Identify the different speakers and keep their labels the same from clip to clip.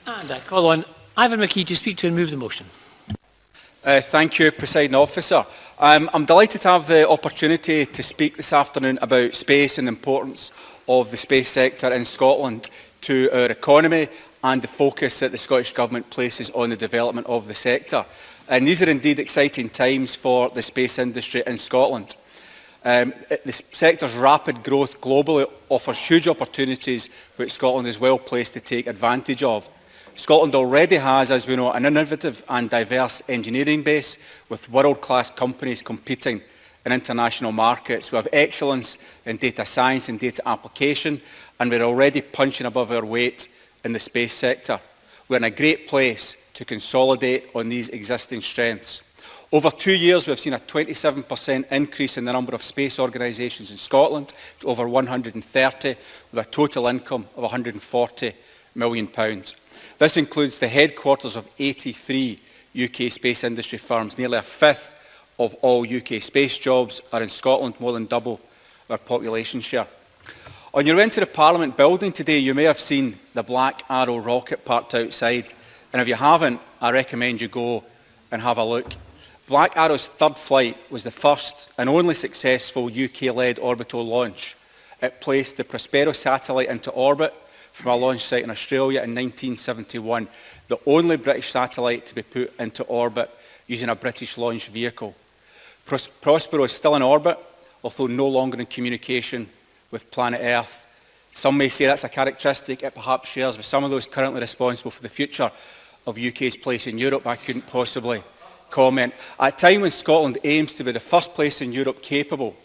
Speaker 1: And I call on Ivan McKee to speak to and move the motion.
Speaker 2: Thank you, Presiding Officer. I'm delighted to have the opportunity to speak this afternoon about space and the importance of the space sector in Scotland to our economy and the focus that the Scottish Government places on the development of the sector. And these are indeed exciting times for the space industry in Scotland. The sector's rapid growth globally offers huge opportunities which Scotland is well placed to take advantage of. Scotland already has, as we know, an innovative and diverse engineering base with world-class companies competing in international markets. We have excellence in data science and data application, and we're already punching above our weight in the space sector. We're in a great place to consolidate on these existing strengths. Over 2 years, we've seen a 27% increase in the number of space organisations in Scotland to over 130, with a total income of £140 million. This includes the headquarters of 83 UK space industry firms. Nearly a fifth of all UK space jobs are in Scotland, more than double our population share. On your way into the Parliament building today, you may have seen the Black Arrow rocket parked outside. And if you haven't, I recommend you go and have a look. Black Arrow's third flight was the first and only successful UK-led orbital launch. It placed the Prospero satellite into orbit from a launch site in Australia in 1971, the only British satellite to be put into orbit using a British launch vehicle. Prospero is still in orbit, although no longer in communication with planet Earth. Some may say that's a characteristic it perhaps shares with some of those currently responsible for the future of UK's place in Europe. I couldn't possibly comment. At a time when Scotland aims to be the first place in Europe capable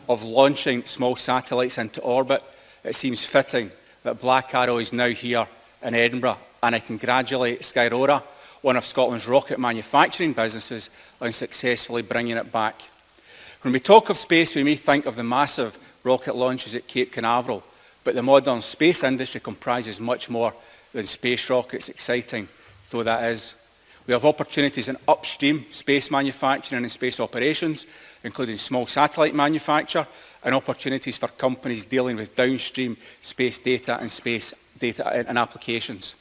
Speaker 2: of launching small satellites into orbit, it seems fitting that Black Arrow is now here in Edinburgh, and I congratulate Skyrora, one of Scotland's rocket manufacturing businesses, on successfully bringing it back. When we talk of space, we may think of the massive rocket launches at Cape Canaveral, but the modern space industry comprises much more than space rockets, exciting though that is. We have opportunities in upstream space manufacturing and space operations, including small satellite manufacture, and opportunities for companies dealing with downstream space data and applications.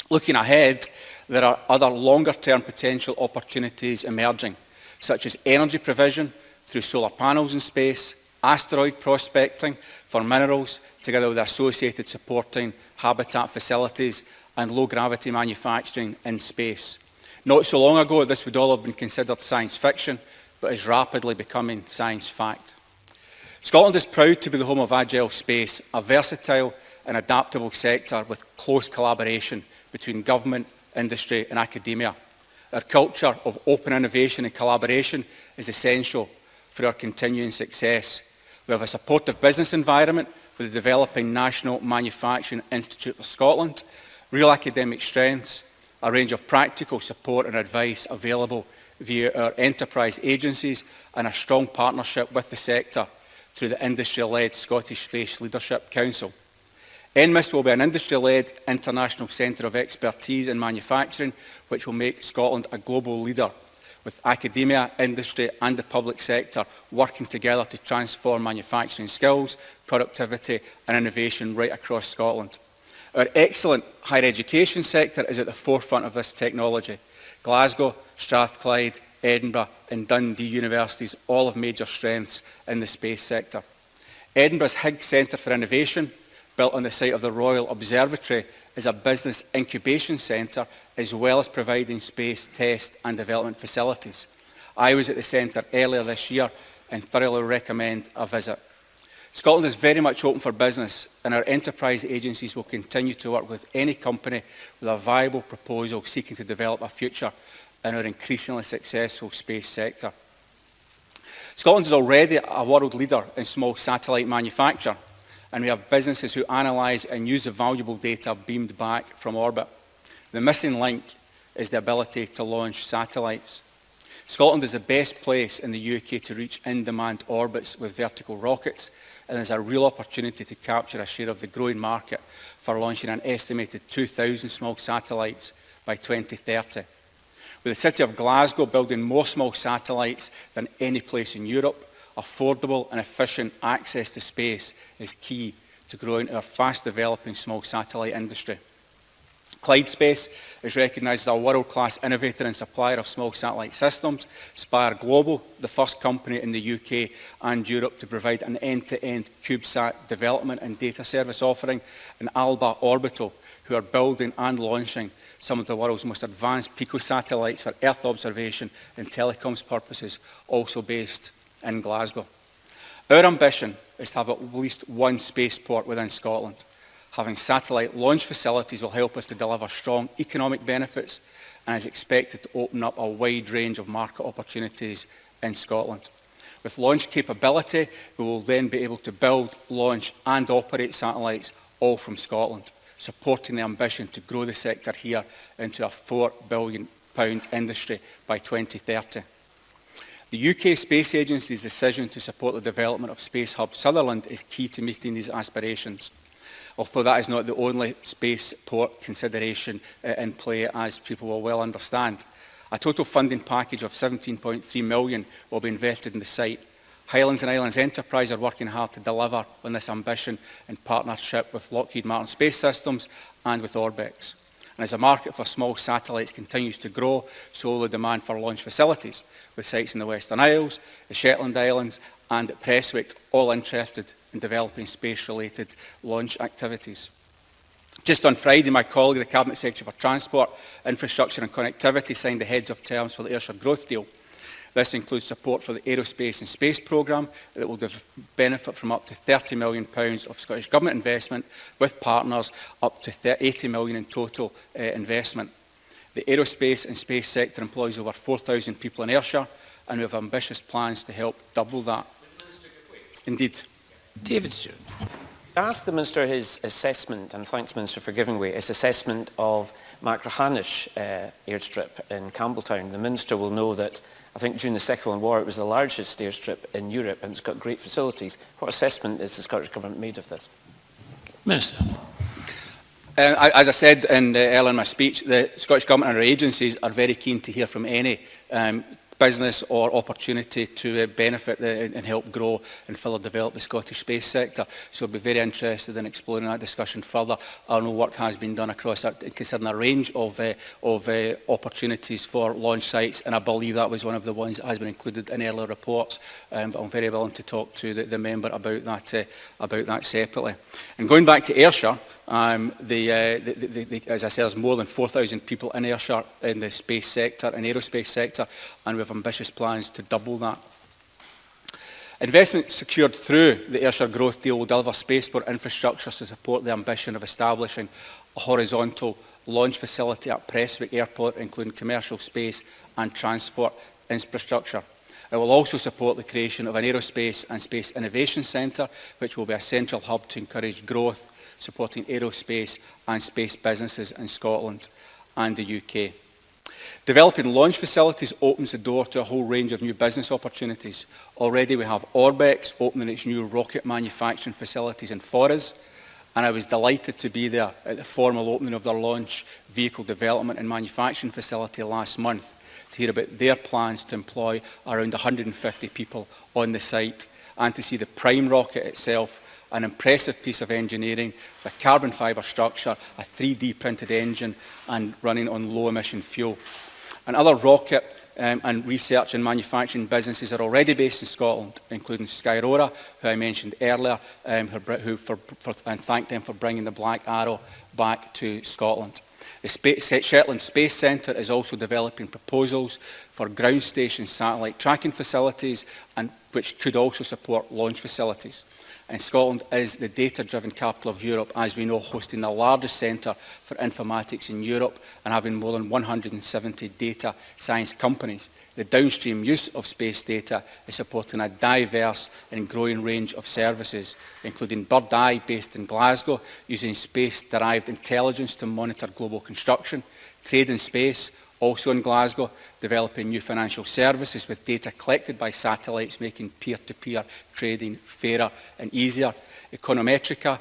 Speaker 2: Looking ahead, there are other longer-term potential opportunities emerging, such as energy provision through solar panels in space, asteroid prospecting for minerals, together with associated supporting habitat facilities, and low-gravity manufacturing in space. Not so long ago, this would all have been considered science fiction, but is rapidly becoming science fact. Scotland is proud to be the home of Agile Space, a versatile and adaptable sector with close collaboration between government, industry and academia. Our culture of open innovation and collaboration is essential for our continuing success. We have a supportive business environment with the developing National Manufacturing Institute for Scotland, real academic strengths, a range of practical support and advice available via our enterprise agencies, and a strong partnership with the sector through the industry-led Scottish Space Leadership Council. NMIS will be an industry-led international centre of expertise in manufacturing, which will make Scotland a global leader, with academia, industry and the public sector working together to transform manufacturing skills, productivity and innovation right across Scotland. Our excellent higher education sector is at the forefront of this technology. Glasgow, Strathclyde, Edinburgh and Dundee universities all have major strengths in the space sector. Edinburgh's Higgs Centre for Innovation, built on the site of the Royal Observatory, is a business incubation centre as well as providing space test and development facilities. I was at the centre earlier this year and thoroughly recommend a visit. Scotland is very much open for business, and our enterprise agencies will continue to work with any company with a viable proposal seeking to develop a future in our increasingly successful space sector. Scotland is already a world leader in small satellite manufacture, and we have businesses who analyse and use the valuable data beamed back from orbit. The missing link is the ability to launch satellites. Scotland is the best place in the UK to reach in-demand orbits with vertical rockets, and there's a real opportunity to capture a share of the growing market for launching an estimated 2,000 small satellites by 2030. With the City of Glasgow building more small satellites than any place in Europe, affordable and efficient access to space is key to growing our fast-developing small satellite industry. Clyde Space is recognised as a world-class innovator and supplier of small satellite systems. Spire Global, the first company in the UK and Europe to provide an end-to-end CubeSat development and data service offering. And Alba Orbital, who are building and launching some of the world's most advanced picosatellites for Earth observation and telecoms purposes, also based in Glasgow. Our ambition is to have at least one spaceport within Scotland. Having satellite launch facilities will help us to deliver strong economic benefits and is expected to open up a wide range of market opportunities in Scotland. With launch capability, we will then be able to build, launch and operate satellites all from Scotland, supporting the ambition to grow the sector here into a £4 billion industry by 2030. The UK Space Agency's decision to support the development of Space Hub Sutherland is key to meeting these aspirations, although that is not the only spaceport consideration in play, as people will well understand. A total funding package of £17.3 million will be invested in the site. Highlands and Islands Enterprise are working hard to deliver on this ambition in partnership with Lockheed Martin Space Systems and with Orbex. And as the market for small satellites continues to grow, so will the demand for launch facilities, with sites in the Western Isles, the Shetland Islands and at Prestwick, all interested in developing space-related launch activities. Just on Friday, my colleague, the Cabinet Secretary for Transport, Infrastructure and Connectivity, signed the heads of terms for the Ayrshire Growth Deal. This includes support for the Aerospace and Space Programme that will benefit from up to £30 million of Scottish Government investment, with partners up to £80 million in total investment. The aerospace and space sector employs over 4,000 people in Ayrshire, and we have ambitious plans to help double that. Indeed.
Speaker 1: David Stewart.
Speaker 3: I asked the Minister his assessment, and thanks Minister for giving way, his assessment of Machrihanish airstrip in Campbelltown. The Minister will know that I think during the Second World War it was the largest airstrip in Europe and it's got great facilities. What assessment is the Scottish Government made of this?
Speaker 1: Minister.
Speaker 2: As I said earlier in my speech, the Scottish Government and our agencies are very keen to hear from any business or opportunity to benefit and help grow and further develop the Scottish space sector. So I'll be very interested in exploring that discussion further. I know work has been done across considering a range of opportunities for launch sites, and I believe that was one of the ones that has been included in earlier reports. But I'm very willing to talk to the member about that separately. And going back to Ayrshire, as I said, there's more than 4,000 people in Ayrshire in the space sector, and aerospace sector, and we have ambitious plans to double that. Investment secured through the Ayrshire Growth Deal will deliver spaceport infrastructure to support the ambition of establishing a horizontal launch facility at Prestwick Airport, including commercial space and transport infrastructure. It will also support the creation of an aerospace and space innovation centre, which will be a central hub to encourage growth, supporting aerospace and space businesses in Scotland and the UK. Developing launch facilities opens the door to a whole range of new business opportunities. Already we have Orbex opening its new rocket manufacturing facilities in Forres, and I was delighted to be there at the formal opening of their launch vehicle development and manufacturing facility last month to hear about their plans to employ around 150 people on the site, and to see the prime rocket itself, an impressive piece of engineering, the carbon fibre structure, a 3D printed engine and running on low emission fuel. And other rocket and research and manufacturing businesses are already based in Scotland, including Skyrora, who I mentioned earlier, and thank them for bringing the Black Arrow back to Scotland. The Shetland Space Centre is also developing proposals for ground station satellite tracking facilities, and which could also support launch facilities. And Scotland is the data-driven capital of Europe, as we know, hosting the largest centre for informatics in Europe and having more than 170 data science companies. The downstream use of space data is supporting a diverse and growing range of services, including Bird Eye, based in Glasgow, using space-derived intelligence to monitor global construction, Trade in Space, also in Glasgow, developing new financial services with data collected by satellites, making peer-to-peer trading fairer and easier. Econometrica,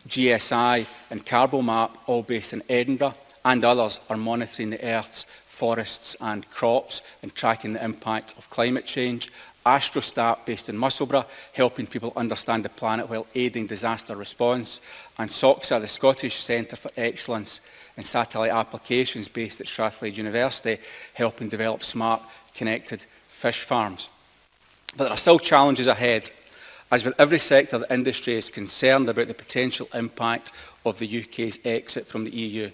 Speaker 2: GSI and Carbomap, all based in Edinburgh, and others are monitoring the Earth's forests and crops and tracking the impact of climate change. Astrostat, based in Musselburgh, helping people understand the planet while aiding disaster response, and SOCSA, the Scottish Centre for Excellence in Satellite Applications, based at Strathclyde University, helping develop smart, connected fish farms. But there are still challenges ahead. As with every sector, the industry is concerned about the potential impact of the UK's exit from the EU.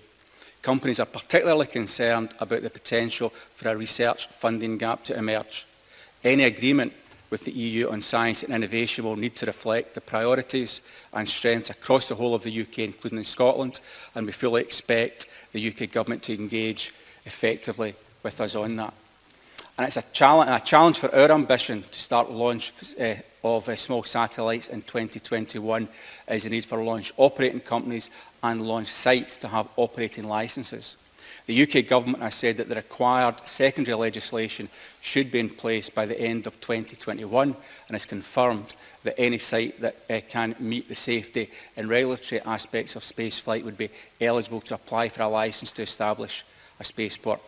Speaker 2: Companies are particularly concerned about the potential for a research funding gap to emerge. Any agreement with the EU on science and innovation will need to reflect the priorities and strengths across the whole of the UK, including in Scotland, and we fully expect the UK Government to engage effectively with us on that. And it's a challenge for our ambition to start launch of small satellites in 2021 is the need for launch operating companies and launch sites to have operating licences. The UK Government has said that the required secondary legislation should be in place by the end of 2021 and has confirmed that any site that can meet the safety and regulatory aspects of spaceflight would be eligible to apply for a licence to establish a spaceport.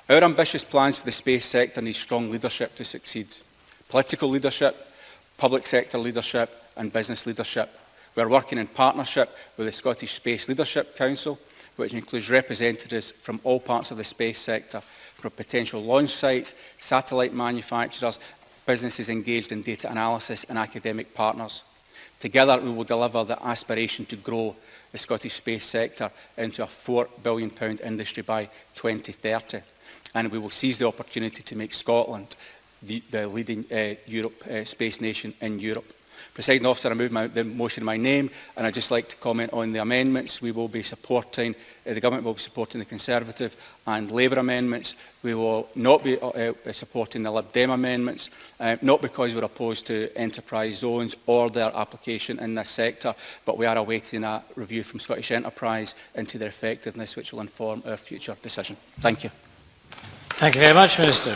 Speaker 2: Our ambitious plans for the space sector need strong leadership to succeed. Political leadership, public sector leadership and business leadership. We are working in partnership with the Scottish Space Leadership Council, which includes representatives from all parts of the space sector, from potential launch sites, satellite manufacturers, businesses engaged in data analysis and academic partners. Together we will deliver the aspiration to grow the Scottish space sector into a £4 billion industry by 2030. And we will seize the opportunity to make Scotland the leading space nation in Europe. Presiding Officer, I move the motion in my name, and I'd just like to comment on the amendments. We will be supporting, the Government will be supporting the Conservative and Labour amendments. We will not be supporting the Lib Dem amendments, not because we're opposed to enterprise zones or their application in this sector, but we are awaiting a review from Scottish Enterprise into their effectiveness, which will inform our future decision. Thank you.
Speaker 1: Thank you very much, Minister.